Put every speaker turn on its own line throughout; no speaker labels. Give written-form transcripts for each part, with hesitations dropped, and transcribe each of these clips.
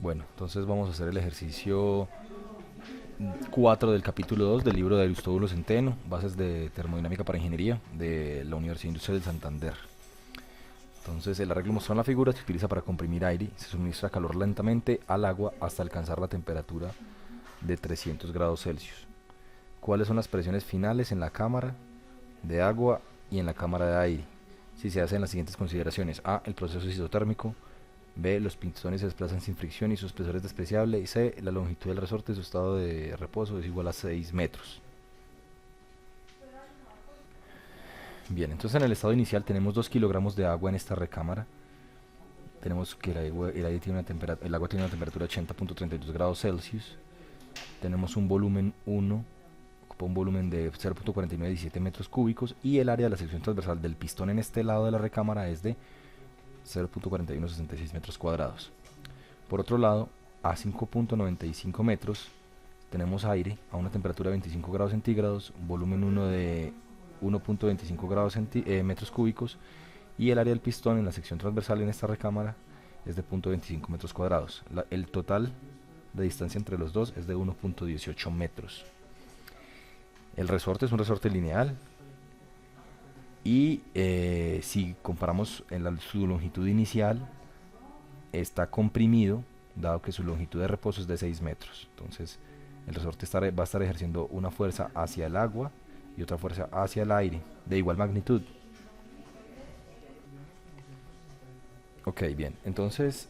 Bueno, entonces vamos a hacer el ejercicio 4 del capítulo 2 del libro de Aristóbulo Centeno, Bases de Termodinámica para Ingeniería, de la Universidad Industrial de Santander. Entonces el arreglo mostrado en la figura se utiliza para comprimir aire, se suministra calor lentamente al agua hasta alcanzar la temperatura de 300 grados Celsius. ¿Cuáles son las presiones finales en la cámara de agua y en la cámara de aire? Si se hacen las siguientes consideraciones: A, el proceso es isotérmico; B, los pistones se desplazan sin fricción y su espesor es despreciable; y C, la longitud del resorte de su estado de reposo es igual a 6 metros. Bien, entonces en el estado inicial tenemos 2 kilogramos de agua en esta recámara. Tenemos que el agua tiene una temperatura de 80.32 grados Celsius. Tenemos un volumen 1, ocupa un volumen de 0.4917 metros cúbicos, y el área de la sección transversal del pistón en este lado de la recámara es de 0.4166 metros cuadrados. Por otro lado, a 5.95 metros tenemos aire a una temperatura de 25 grados centígrados, volumen 1 de 1.25 grados metros cúbicos, y el área del pistón en la sección transversal en esta recámara es de 0.25 metros cuadrados. El total de distancia entre los dos es de 1.18 metros. El resorte es un resorte lineal y si comparamos su longitud inicial, está comprimido, dado que su longitud de reposo es de 6 metros. Entonces el resorte va a estar ejerciendo una fuerza hacia el agua y otra fuerza hacia el aire de igual magnitud. Ok, bien, entonces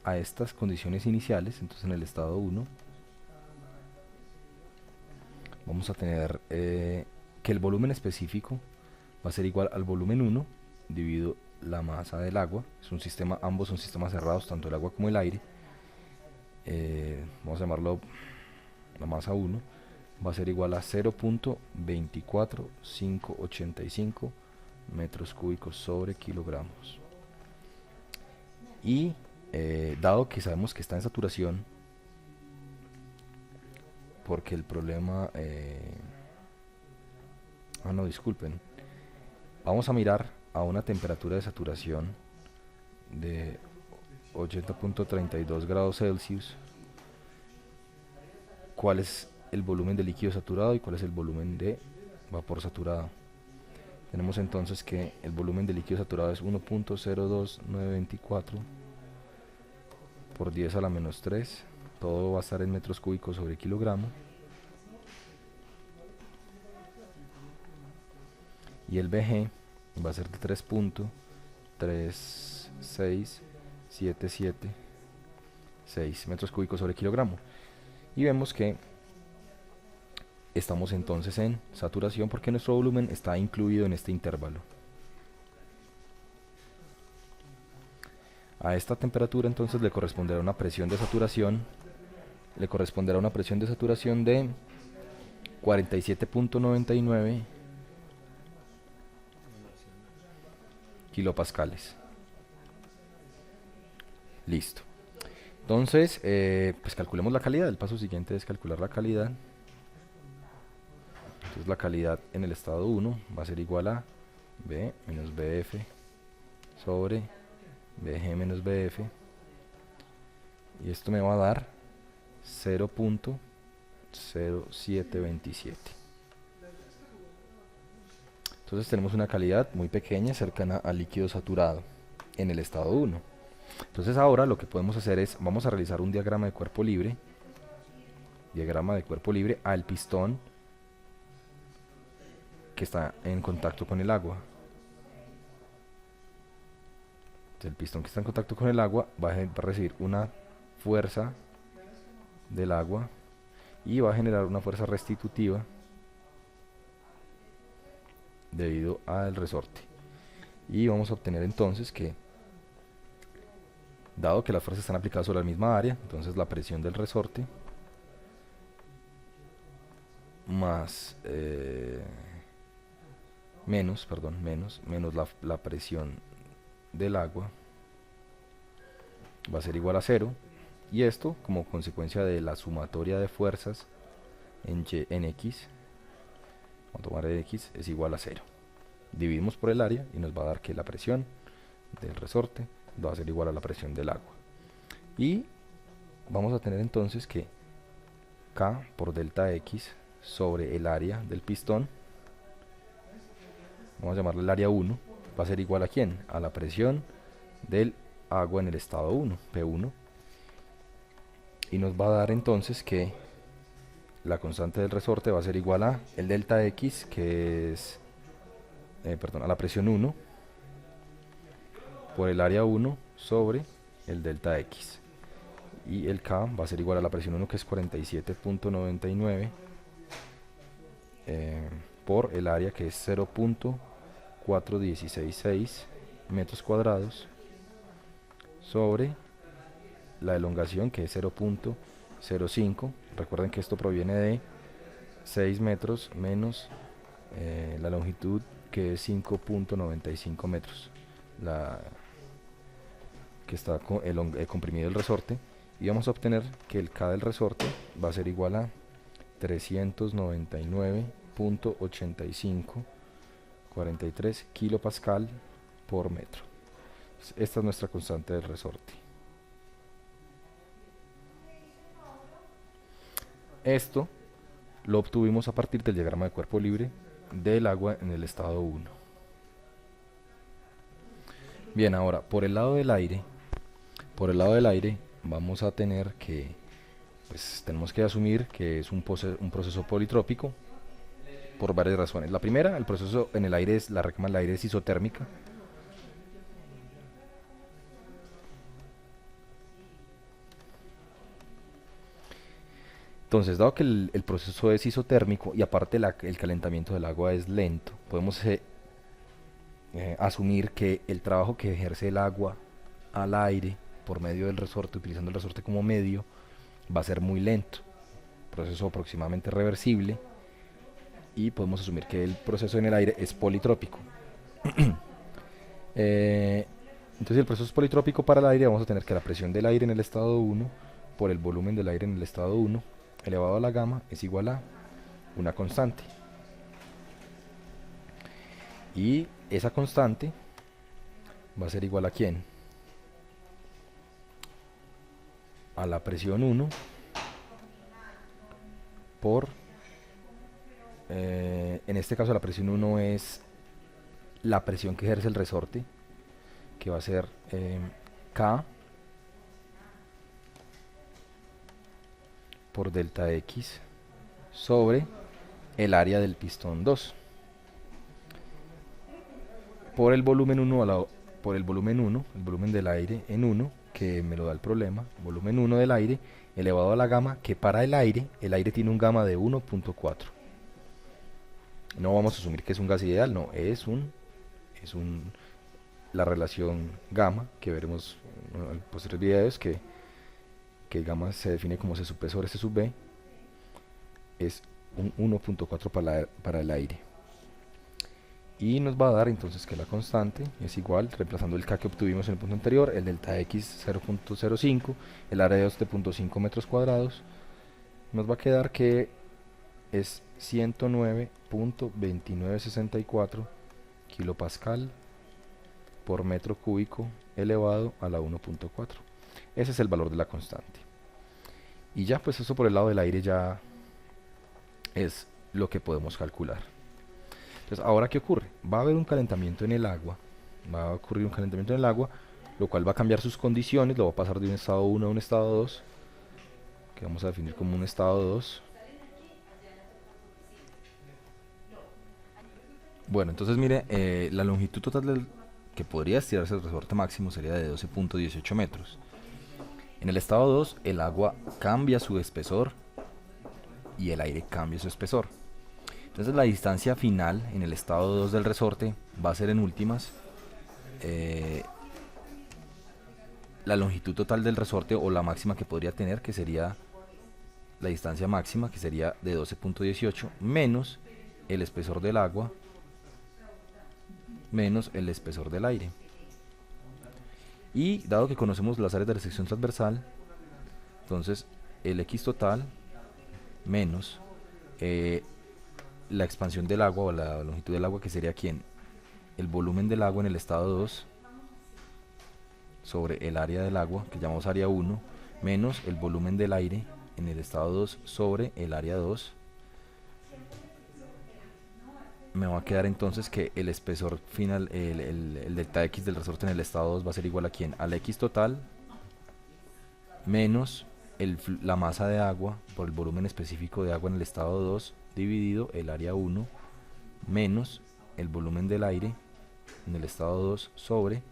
a estas condiciones iniciales, entonces en el estado 1 vamos a tener que el volumen específico va a ser igual al volumen 1 dividido la masa del agua. Es un sistema, ambos son sistemas cerrados, tanto el agua como el aire. Vamos a llamarlo la masa 1, va a ser igual a 0.24585 metros cúbicos sobre kilogramos. Y dado que sabemos que está en saturación, porque el problema no, disculpen, vamos a mirar a una temperatura de saturación de 80.32 grados Celsius cuál es el volumen de líquido saturado y cuál es el volumen de vapor saturado. Tenemos entonces que el volumen de líquido saturado es 1.02924 por 10 a la menos 3. Todo va a estar en metros cúbicos sobre kilogramo. Y el Bg va a ser de 3.36776 metros cúbicos sobre kilogramo. Y vemos que estamos entonces en saturación porque nuestro volumen está incluido en este intervalo. A esta temperatura entonces le corresponderá una presión de saturación, de 47.99 kilopascales. Listo. Entonces, pues calculemos la calidad. El paso siguiente es calcular la calidad. Entonces la calidad en el estado 1 va a ser igual a B menos BF sobre BG menos BF. Y esto me va a dar 0.0727. Entonces tenemos una calidad muy pequeña, cercana al líquido saturado en el estado 1. Entonces ahora lo que podemos hacer es, vamos a realizar un diagrama de cuerpo libre al pistón que está en contacto con el agua. Entonces, el pistón que está en contacto con el agua va a recibir una fuerza del agua y va a generar una fuerza restitutiva debido al resorte. Y vamos a obtener entonces que, dado que las fuerzas están aplicadas sobre la misma área, entonces la presión del resorte más menos la presión del agua va a ser igual a 0, y esto como consecuencia de la sumatoria de fuerzas en X, vamos a tomar X, es igual a 0. Dividimos por el área y nos va a dar que la presión del resorte va a ser igual a la presión del agua. Y vamos a tener entonces que K por delta X sobre el área del pistón, vamos a llamarle el área 1, va a ser igual a ¿quién? A la presión del agua en el estado 1, P1, y nos va a dar entonces que la constante del resorte va a ser igual a el delta X, que es, perdón, a la presión 1 por el área 1 sobre el delta X. Y el K va a ser igual a la presión 1, que es 47.99 por el área, que es 0.4166 metros cuadrados, sobre la elongación, que es 0.05. Recuerden que esto proviene de 6 metros menos la longitud, que es 5.95 metros, que está comprimido el resorte, y vamos a obtener que el K del resorte va a ser igual a 399.8543 kilopascal por metro. Esta es nuestra constante del resorte. Esto lo obtuvimos a partir del diagrama de cuerpo libre del agua en el estado 1. Bien, ahora por el lado del aire, vamos a tener que, pues tenemos que asumir que es un proceso politrópico por varias razones. La primera, el proceso en el aire la recámara del aire es isotérmica. Entonces, dado que el proceso es isotérmico y aparte el calentamiento del agua es lento, podemos asumir que el trabajo que ejerce el agua al aire por medio del resorte, utilizando el resorte como medio, va a ser muy lento, proceso aproximadamente reversible, y podemos asumir que el proceso en el aire es politrópico. Entonces, el proceso es politrópico para el aire, vamos a tener que la presión del aire en el estado 1 por el volumen del aire en el estado 1 elevado a la gamma es igual a una constante, y esa constante va a ser igual a ¿quién? A la presión 1 por, en este caso la presión 1 es la presión que ejerce el resorte, que va a ser K por delta X sobre el área del pistón 2 por el volumen 1 por el volumen del aire en 1, que me lo da el problema, volumen 1 del aire elevado a la gamma, que para el aire tiene un gamma de 1.4. No vamos a asumir que es un gas ideal, no, es la relación gamma que veremos en posteriores videos, que gamma se define como C sub P sobre C sub B, es un 1.4 para el aire. Y nos va a dar entonces que la constante es igual, reemplazando el K que obtuvimos en el punto anterior, el delta X 0.05, el área de 2.5 metros cuadrados, nos va a quedar que es 109.2964 kilopascal por metro cúbico elevado a la 1.4. Ese es el valor de la constante. Y ya, pues eso por el lado del aire ya es lo que podemos calcular. Entonces, ¿ahora qué ocurre? Va a haber un calentamiento en el agua, lo cual va a cambiar sus condiciones, lo va a pasar de un estado 1 a un estado 2, que vamos a definir como un estado 2. Bueno, entonces mire, la longitud total que podría estirarse el resorte máximo sería de 12.18 metros. En el estado 2, el agua cambia su espesor y el aire cambia su espesor. Entonces la distancia final en el estado 2 del resorte va a ser en últimas la longitud total del resorte, o la máxima que podría tener, que sería la distancia máxima, que sería de 12.18 menos el espesor del agua menos el espesor del aire. Y dado que conocemos las áreas de la sección transversal, entonces el X total menos la expansión del agua, o la longitud del agua, que sería ¿quién? El volumen del agua en el estado 2 sobre el área del agua, que llamamos área 1, menos el volumen del aire en el estado 2 sobre el área 2. Me va a quedar entonces que el espesor final, el delta X del resorte en el estado 2 va a ser igual a ¿quién? Al X total menos la masa de agua por el volumen específico de agua en el estado 2 dividido el área 1 menos el volumen del aire en el estado 2 sobre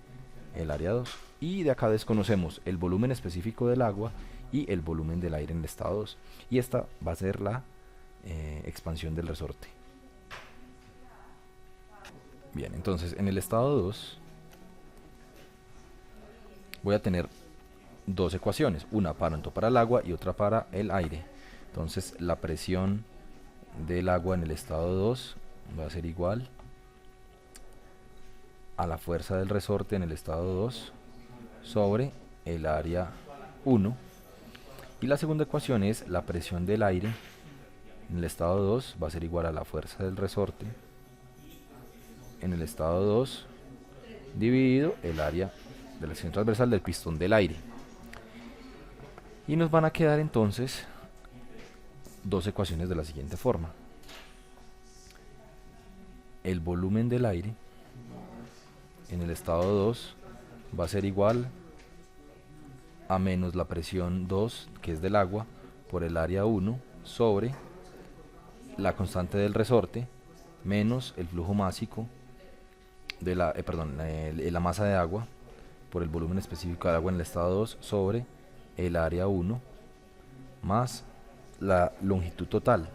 el área 2. Y de acá desconocemos el volumen específico del agua y el volumen del aire en el estado 2. Y esta va a ser la expansión del resorte. Bien, entonces en el estado 2 voy a tener dos ecuaciones, una tanto para el agua y otra para el aire. Entonces la presión del agua en el estado 2 va a ser igual a la fuerza del resorte en el estado 2 sobre el área 1. Y la segunda ecuación es la presión del aire en el estado 2 va a ser igual a la fuerza del resorte en el estado 2 dividido el área de la sección transversal del pistón del aire. Y nos van a quedar entonces dos ecuaciones de la siguiente forma. El volumen del aire en el estado 2 va a ser igual a menos la presión 2, que es del agua, por el área 1 sobre la constante del resorte menos el flujo másico de la masa de agua por el volumen específico de agua en el estado 2 sobre el área 1 más la longitud total,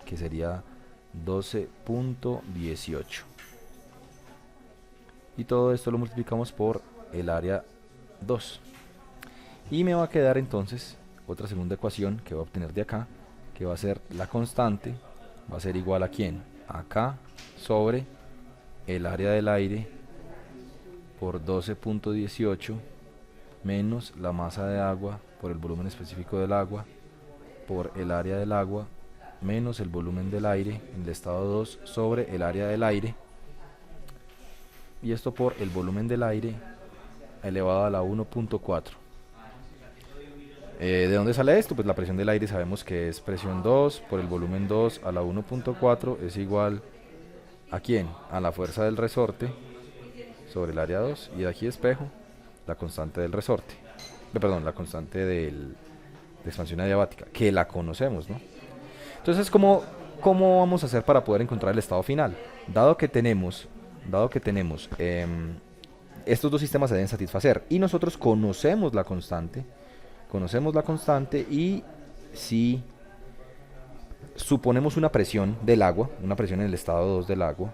que sería 12.18. Y todo esto lo multiplicamos por el área 2. Y me va a quedar entonces otra segunda ecuación que voy a obtener de acá, que va a ser la constante, va a ser igual a ¿quién? Acá sobre el área del aire por 12.18 menos la masa de agua por el volumen específico del agua por el área del agua menos el volumen del aire en el estado 2 sobre el área del aire, y esto por el volumen del aire elevado a la 1.4. ¿De dónde sale esto? Pues la presión del aire sabemos que es presión 2 por el volumen 2 a la 1.4 es igual ¿a quién? A la fuerza del resorte sobre el área 2, y de aquí espejo la constante del resorte, la constante de expansión adiabática, que la conocemos, ¿no? Entonces, ¿cómo vamos a hacer para poder encontrar el estado final? Dado que tenemos estos dos sistemas se deben satisfacer y nosotros conocemos la constante, y si suponemos una presión del agua, una presión en el estado 2 del agua,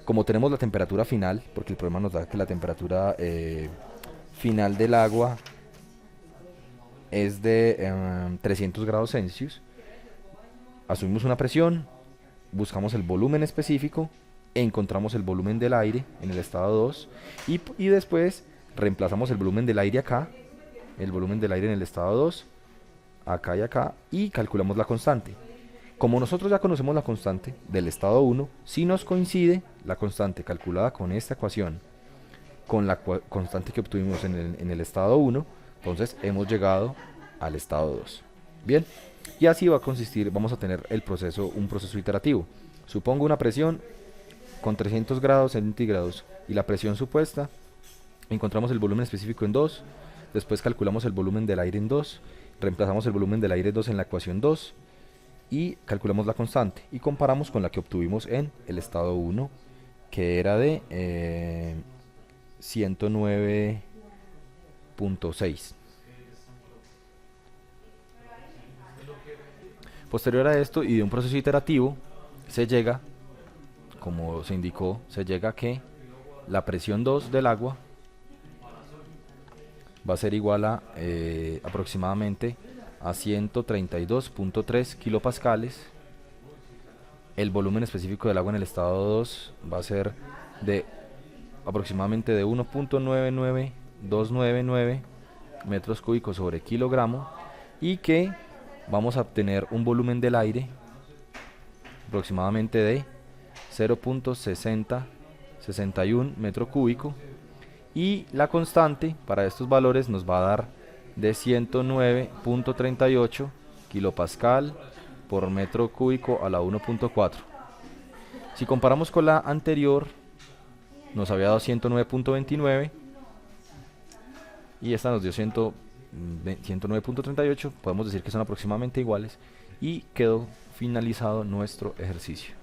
como tenemos la temperatura final, porque el problema nos da que la temperatura final del agua es de 300 grados Celsius, asumimos una presión, buscamos el volumen específico, encontramos el volumen del aire en el estado 2 y después reemplazamos el volumen del aire acá, el volumen del aire en el estado 2, acá y acá, y calculamos la constante. Como nosotros ya conocemos la constante del estado 1, si nos coincide la constante calculada con esta ecuación con la constante que obtuvimos en el estado 1, entonces hemos llegado al estado 2. Bien, y así va a consistir, vamos a tener un proceso iterativo. Supongo una presión con 300 grados centígrados y la presión supuesta, encontramos el volumen específico en 2, después calculamos el volumen del aire en 2, reemplazamos el volumen del aire 2 en la ecuación 2, y calculamos la constante y comparamos con la que obtuvimos en el estado 1, que era de 109.6. Posterior a esto y de un proceso iterativo se llega, como se indicó, a que la presión 2 del agua va a ser igual a aproximadamente a 132.3 kilopascales. El volumen específico del agua en el estado 2 va a ser de aproximadamente de 1.99299 metros cúbicos sobre kilogramo, y que vamos a obtener un volumen del aire aproximadamente de 0.6061 metro cúbico, y la constante para estos valores nos va a dar de 109.38 kilopascal por metro cúbico a la 1.4. Si comparamos con la anterior, nos había dado 109.29 y esta nos dio 109.38. Podemos decir que son aproximadamente iguales y quedó finalizado nuestro ejercicio.